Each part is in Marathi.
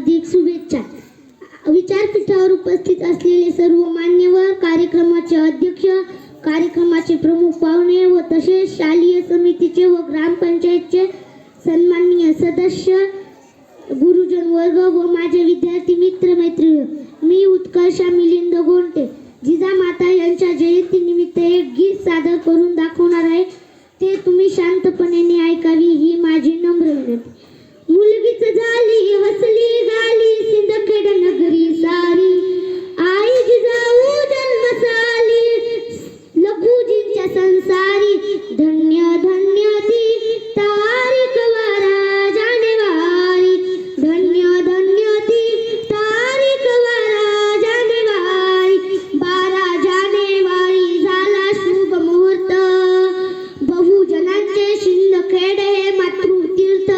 हार्दिक शुभेच्छा। विचारपीठावर उपस्थित असलेले सर्व मान्यवर, कार्यक्रमाचे अध्यक्ष, कार्यक्रमाचे प्रमुख पाहुणे व तसेच शालेय समितीचे व ग्रामपंचायतचे सन्माननीय सदस्य, गुरुजन वर्ग व माझे विद्यार्थी मित्र मैत्रिणी, मी उत्कर्षा मिलिंद गोंटे जिजामाता यांच्या जयंतीनिमित्त एक गीत सादर करून दाखवणार आहे। ते तुम्ही शांतपणे ऐकावी ही माझी नम्र विनंती। मुलगीच झाली हसली गाली सिंदखेड नगरी सारी, आई जिजाऊ जन्मसाली लघुजींच्या संसारी, धन्य धन्य ती तारीख 12 जानेवारी, धन्य धन्य ती तारीख 12 जानेवारी, 12 जानेवारी झाला शुभ मुहूर्त, बहुजनांचे सिंदखेड हे मातृतीर्थ,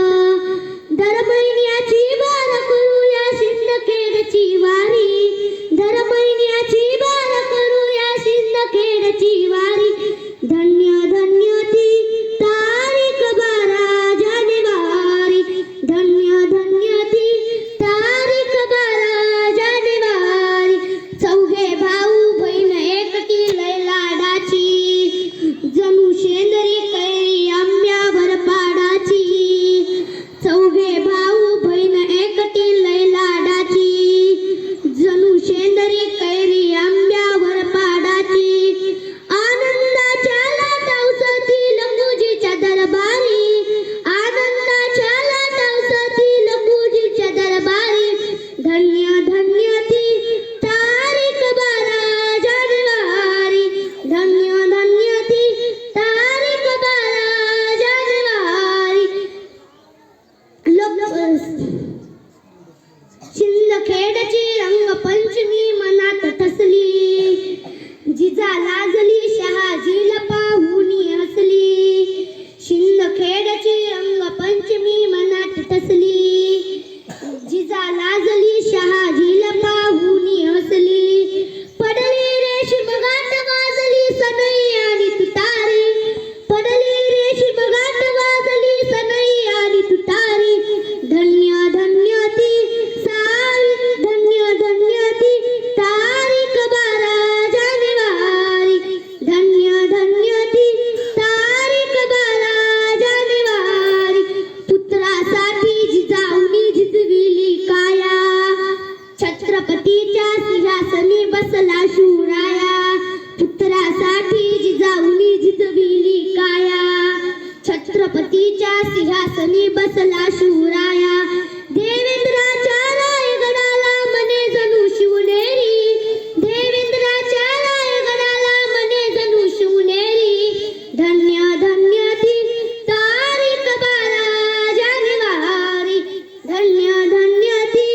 दर महिन्याची बार करूया सिंदखेडची वारी, दर महिन्याची बार करूया सिंदखेडची वारी, धन्य धन्य ती तारीख 12 जानेवारी, धन्य धन्य ती तारीख 12 जानेवारी, चौघे भाऊ बहीण एकटी लय लाडाची, जणू शेंदरी कैरी आंब्यावर पाडाची, चौघे भाऊ बहीण एकटी लय लाडाची, जणू शेंदरी कैरी आंब्यावर पाडाची, आनंदाच्या लाटा उसळतील लघुजीच्या दरबारी, आनंदाच्या लाटा उसळतील लघुजीच्या दरबारी, धन्य धन्य ती तारीख 12 जानेवारी, धन्य धन्य ती तारीख 12 जानेवारी, सिंदखेडची रंगपंचमी मनात ठसली, जिजा लाजली शहाजीला पाहुनी हसली, सिंदखेडची रंगपंचमी मनात ठसली, जिजा लाजली शहाजीला पाहुनी हसली, पडली रेशीम गाठ वाजली सनई आणि तुतारी, पडली रेशीम गाठ वाजली सनई आणि तुतारी, धन्य धन्य ती धन्य धन्य ती तारीख 12 जानेवारी, धन्य धन्य ती तारीख 12 जानेवारी, पुत्रासाठी जिजाऊनी झिजविली काया, छत्रपतीच्या सिंहासनी बसला शिवराया, पुत्रासाठी जिजाऊनी झिजविली काया, छत्रपतीच्या सिंहासनी बसला शिवराया, देवेंद्राच्या रायगडाला मने जणू शिवनेरी, देवेंद्राच्या रायगडाला मने जणू शिवनेरी, धन्य धन्य ती तारीख 12 जानेवारी, धन्य धन्य ती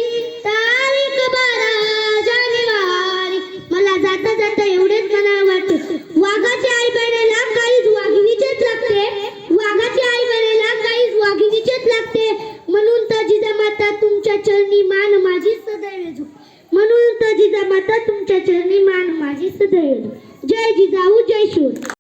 तारीख 12 जानेवारी। मला जाता जाता एवढेच म्हणावं वाटते, वाघाच्या आई बहिणीला काहीच वाघिणीचेच लागते, वाघाच्या आई बहिणीला काहीच वाघिणीचेच लागते, म्हणून तर जिजामाता तुमच्या चरणी मान माझी सदैव झुक, म्हणून तर जिजामाता तुमच्या चरणी मान माझी सदैव झुक। जय जिजाऊ जय शिव।